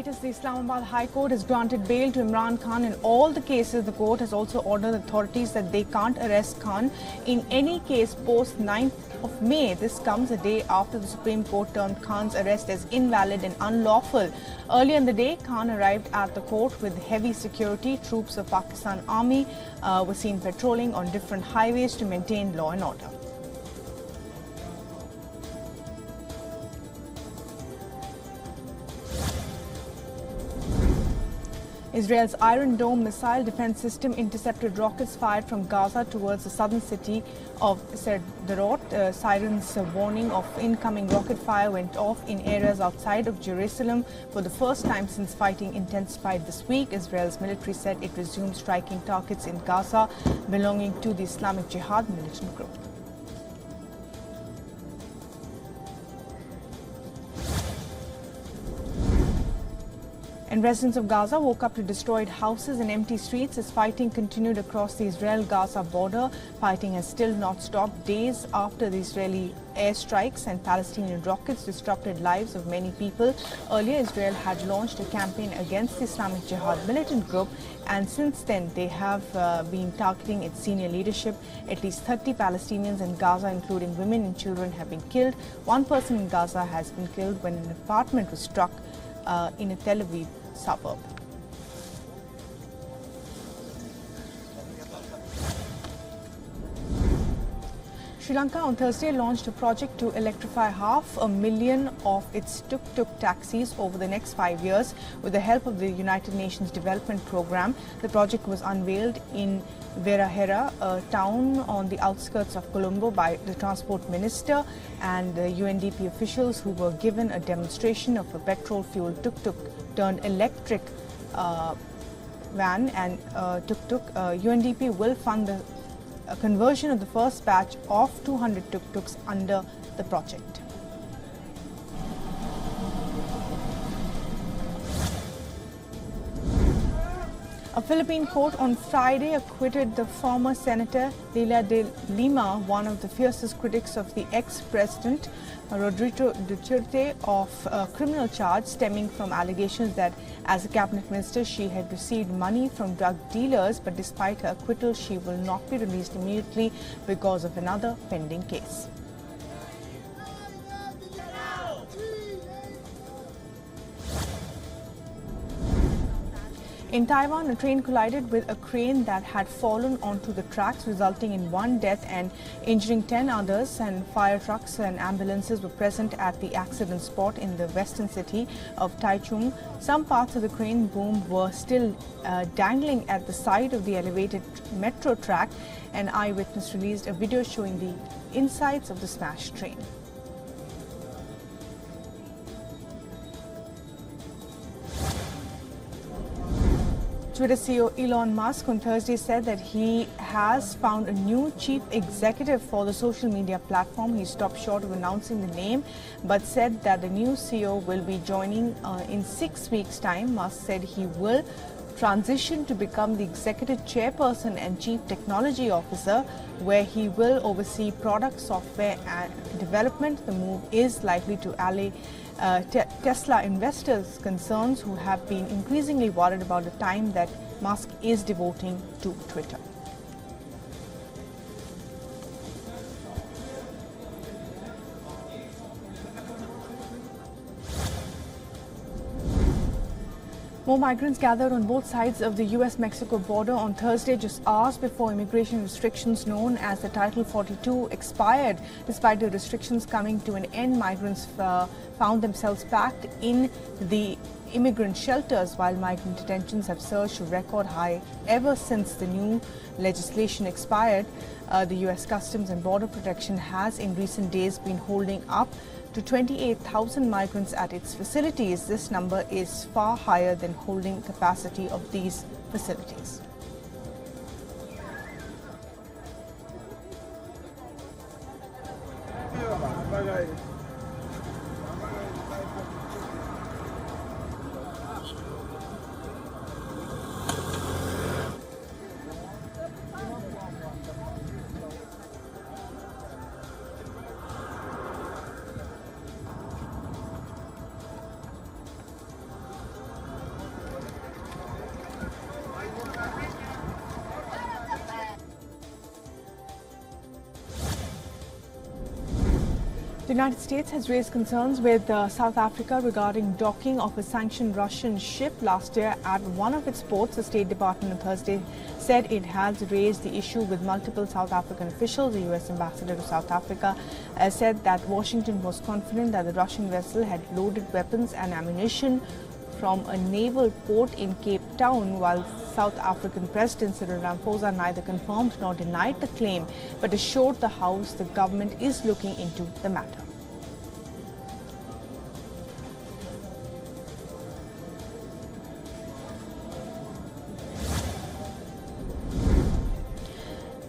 latest, the Islamabad High Court has granted bail to Imran Khan in all the cases. The court has also ordered authorities that they can't arrest Khan in any case post 9th of May. This comes a day after the Supreme Court termed Khan's arrest as invalid and unlawful. Earlier in the day, Khan arrived at the court with heavy security. Troops of Pakistan Army were seen patrolling on different highways to maintain law and order. Israel's Iron Dome missile defense system intercepted rockets fired from Gaza towards the southern city of Sderot. Sirens warning of incoming rocket fire went off in areas outside of Jerusalem for the first time since fighting intensified this week. Israel's military said it resumed striking targets in Gaza belonging to the Islamic Jihad militant group. And residents of Gaza woke up to destroyed houses and empty streets as fighting continued across the Israel-Gaza border. Fighting has still not stopped days after the Israeli airstrikes and Palestinian rockets disrupted lives of many people. Earlier, Israel had launched a campaign against the Islamic Jihad militant group, and since then they have been targeting its senior leadership. At least 30 Palestinians in Gaza, including women and children, have been killed. One person in Gaza has been killed when an apartment was struck in a Tel Aviv suburb. Sri Lanka on Thursday launched a project to electrify 500,000 of its tuk-tuk taxis over the next 5 years with the help of the United Nations Development Programme. The project was unveiled in Verahera, a town on the outskirts of Colombo, by the Transport Minister and the UNDP officials, who were given a demonstration of a petrol-fueled tuk-tuk turned electric van and tuk-tuk. UNDP will fund the conversion of the first batch of 200 tuk-tuks under the project. A Philippine court on Friday acquitted the former Senator Leila de Lima, one of the fiercest critics of the ex-president Rodrigo Duterte, of a criminal charge stemming from allegations that as a cabinet minister she had received money from drug dealers, but despite her acquittal she will not be released immediately because of another pending case. In Taiwan, a train collided with a crane that had fallen onto the tracks, resulting in 1 death and injuring 10 others, and fire trucks and ambulances were present at the accident spot in the western city of Taichung. Some parts of the crane boom were still dangling at the side of the elevated metro track. An eyewitness released a video showing the insides of the smashed train. Twitter CEO Elon Musk on Thursday said that he has found a new chief executive for the social media platform. He stopped short of announcing the name, but said that the new CEO will be joining in 6 weeks' time. Musk said he will transition to become the executive chairperson and chief technology officer, where he will oversee product, software and development. The move is likely to allay Tesla investors' concerns, who have been increasingly worried about the time that Musk is devoting to Twitter. More migrants gathered on both sides of the US-Mexico border on Thursday, just hours before immigration restrictions known as the Title 42 expired. Despite the restrictions coming to an end, migrants found themselves packed in the immigrant shelters, while migrant detentions have surged to record high ever since the new legislation expired. The US Customs and Border Protection has in recent days been holding up to 28,000 migrants at its facilities. This number is far higher than holding capacity of these facilities. The United States has raised concerns with South Africa regarding docking of a sanctioned Russian ship last year at one of its ports. The State Department on Thursday said it has raised the issue with multiple South African officials. The U.S. ambassador to South Africa said that Washington was confident that the Russian vessel had loaded weapons and ammunition from a naval port in Cape Town, while South African President Cyril Ramaphosa neither confirmed nor denied the claim, but assured the House the government is looking into the matter.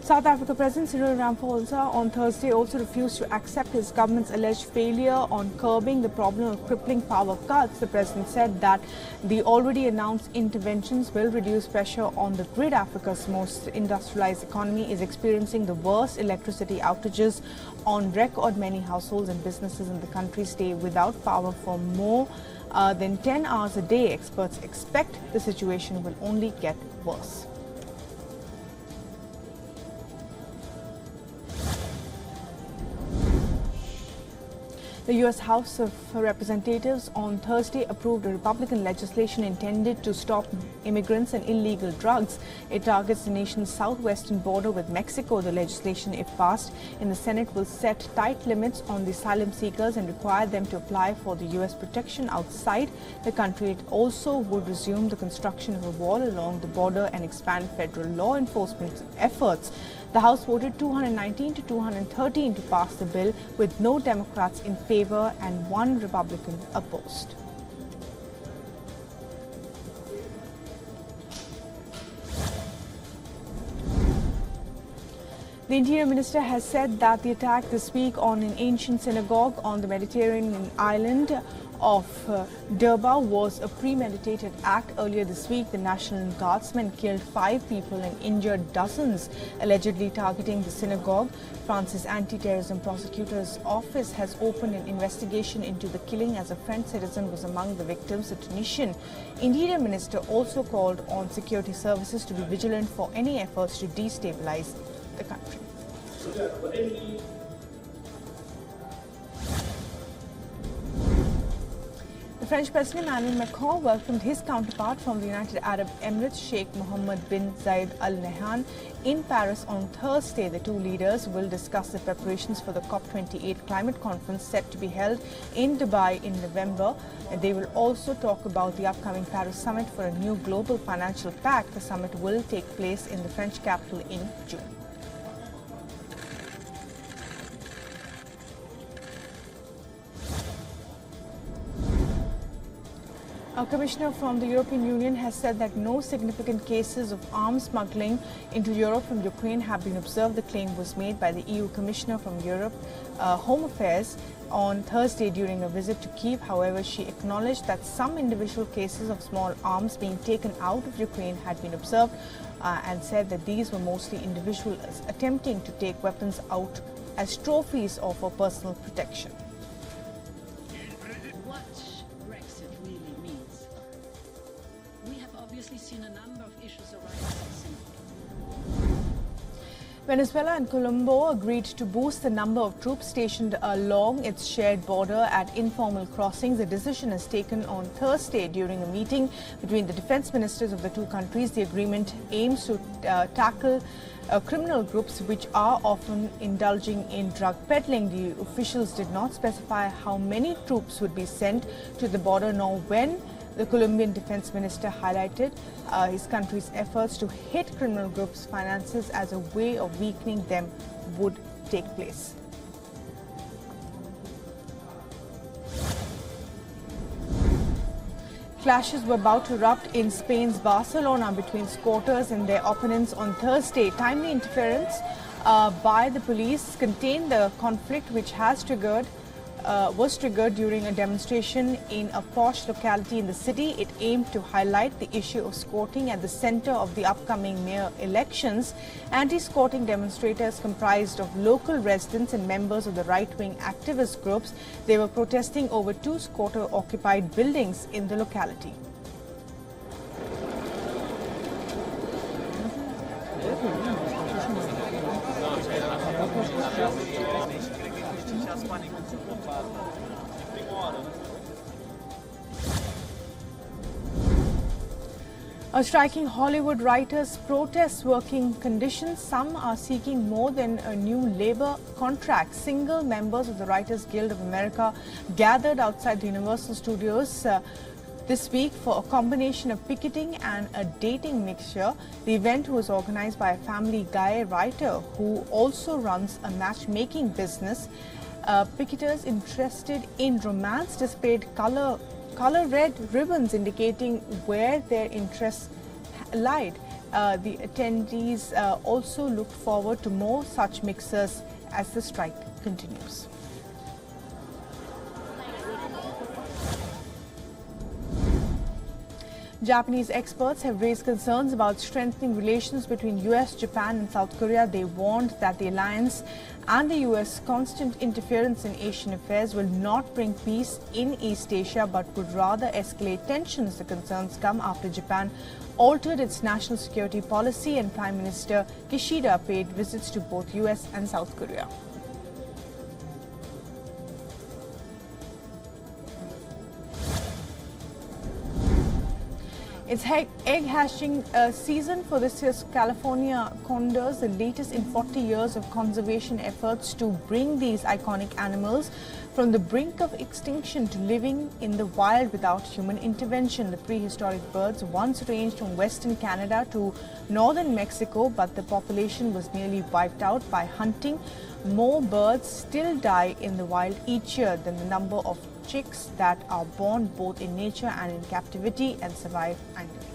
South Africa President Cyril Ramaphosa on Thursday also refused to accept his government's alleged failure on curbing the problem of crippling power cuts. The president said that the already announced interventions will reduce pressure on the grid. Africa's most industrialized economy is experiencing the worst electricity outages on record. Many households and businesses in the country stay without power for more than 10 hours a day. Experts expect the situation will only get worse. The U.S. House of Representatives on Thursday approved a Republican legislation intended to stop immigrants and illegal drugs. It targets the nation's southwestern border with Mexico. The legislation, if passed in the Senate, will set tight limits on the asylum seekers and require them to apply for the U.S. protection outside the country. It also would resume the construction of a wall along the border and expand federal law enforcement efforts. The House voted 219 to 213 to pass the bill, with no Democrats in favor and one Republican opposed. The Interior Minister has said that the attack this week on an ancient synagogue on the Mediterranean island of Durba was a premeditated act. Earlier this week, the National Guardsmen killed 5 people and injured dozens, allegedly targeting the synagogue. France's anti-terrorism prosecutor's office has opened an investigation into the killing, as a French citizen was among the victims. The Tunisian Interior Minister also called on security services to be vigilant for any efforts to destabilize the country. The French President Emmanuel Macron welcomed his counterpart from the United Arab Emirates, Sheikh Mohammed bin Zayed Al Nahyan, in Paris on Thursday. The two leaders will discuss the preparations for the COP28 climate conference set to be held in Dubai in November. They will also talk about the upcoming Paris summit for a new global financial pact. The summit will take place in the French capital in June. A commissioner from the European Union has said that no significant cases of arms smuggling into Europe from Ukraine have been observed. The claim was made by the EU Commissioner from Europe, Home Affairs, on Thursday during a visit to Kyiv. However, she acknowledged that some individual cases of small arms being taken out of Ukraine had been observed and said that these were mostly individuals attempting to take weapons out as trophies or for personal protection. Seen a number of issues arising. Venezuela and Colombia agreed to boost the number of troops stationed along its shared border at informal crossings. The decision is taken on Thursday during a meeting between the defense ministers of the two countries. The agreement aims to tackle criminal groups which are often indulging in drug peddling. The officials did not specify how many troops would be sent to the border nor when. The Colombian defense minister highlighted his country's efforts to hit criminal groups' finances as a way of weakening them would take place. Clashes were about to erupt in Spain's Barcelona between squatters and their opponents on Thursday. Timely interference by the police contained the conflict, which was triggered during a demonstration in a posh locality in the city. It aimed to highlight the issue of squatting at the center of the upcoming mayor elections. Anti-squatting demonstrators comprised of local residents and members of the right-wing activist groups. They were protesting over 2 squatter-occupied buildings in the locality. Striking Hollywood writers protest working conditions. Some are seeking more than a new labor contract. Single members of the Writers Guild of America gathered outside the Universal Studios this week for a combination of picketing and a dating mixture. The event was organized by a Family Guy writer who also runs a matchmaking business. Picketers interested in romance displayed color red ribbons indicating where their interests lied. The attendees also look forward to more such mixers as the strike continues. Japanese experts have raised concerns about strengthening relations between US, Japan and South Korea. They warned that the alliance and the US constant interference in Asian affairs will not bring peace in East Asia but would rather escalate tensions. The concerns come after Japan altered its national security policy and Prime Minister Kishida paid visits to both US and South Korea. It's egg hatching season for this year's California condors, the latest in 40 years of conservation efforts to bring these iconic animals from the brink of extinction to living in the wild without human intervention. The prehistoric birds once ranged from western Canada to northern Mexico, but the population was nearly wiped out by hunting. More birds still die in the wild each year than the number of chicks that are born both in nature and in captivity and survive annually.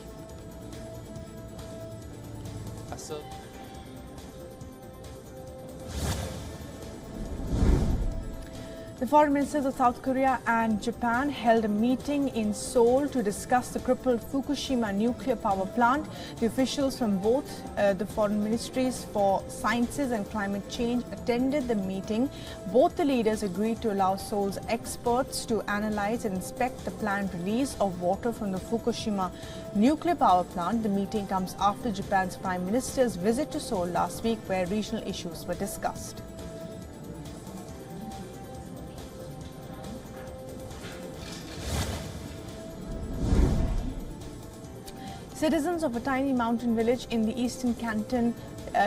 The foreign ministers of South Korea and Japan held a meeting in Seoul to discuss the crippled Fukushima nuclear power plant. The officials from both the foreign ministries for sciences and climate change attended the meeting. Both the leaders agreed to allow Seoul's experts to analyze and inspect the planned release of water from the Fukushima nuclear power plant. The meeting comes after Japan's Prime Minister's visit to Seoul last week, where regional issues were discussed. Citizens of a tiny mountain village in the eastern Canton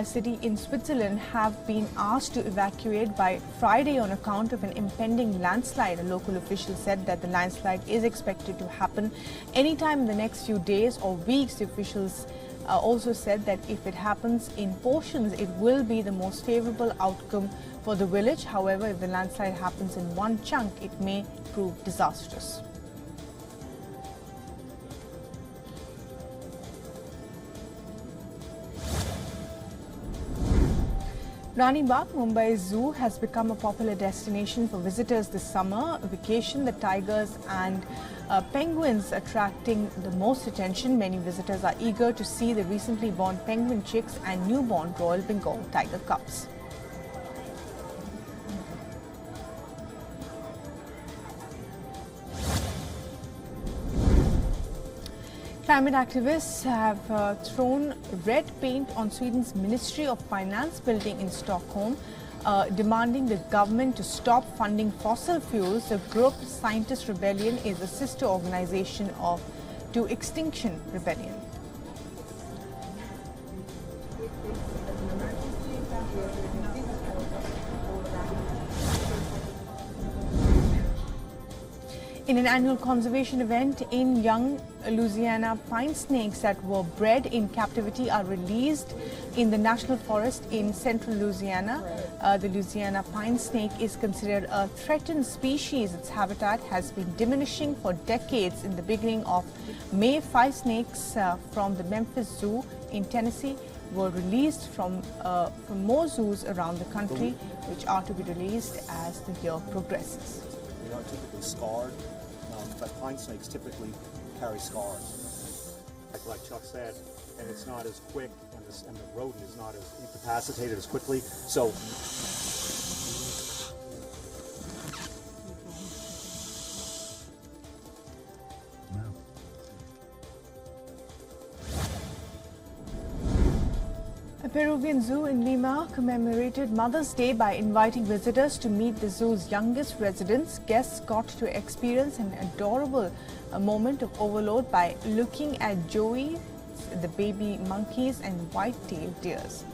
city in Switzerland have been asked to evacuate by Friday on account of an impending landslide. A local official said that the landslide is expected to happen anytime in the next few days or weeks. The officials also said that if it happens in portions, it will be the most favorable outcome for the village. However, if the landslide happens in one chunk, it may prove disastrous. Rani Bagh, Mumbai's zoo has become a popular destination for visitors this summer vacation. The tigers and penguins attracting the most attention. Many visitors are eager to see the recently born penguin chicks and newborn Royal Bengal tiger cubs. Climate activists have thrown red paint on Sweden's Ministry of Finance building in Stockholm, demanding the government to stop funding fossil fuels. The group Scientist Rebellion is a sister organization to Extinction Rebellion. In an annual conservation event in young Louisiana, pine snakes that were bred in captivity are released in the national forest in central Louisiana. The Louisiana pine snake is considered a threatened species. Its habitat has been diminishing for decades. In the beginning of May, 5 snakes from the Memphis Zoo in Tennessee were released from more zoos around the country, which are to be released as the year progresses. They are typically scarred, but pine snakes typically carry scars. Like Chuck said, and it's not as quick, and the rodent is not as incapacitated as quickly. So The Peruvian Zoo in Lima commemorated Mother's Day by inviting visitors to meet the zoo's youngest residents. Guests got to experience an adorable moment of overload by looking at Joey, the baby monkeys and white-tailed deers.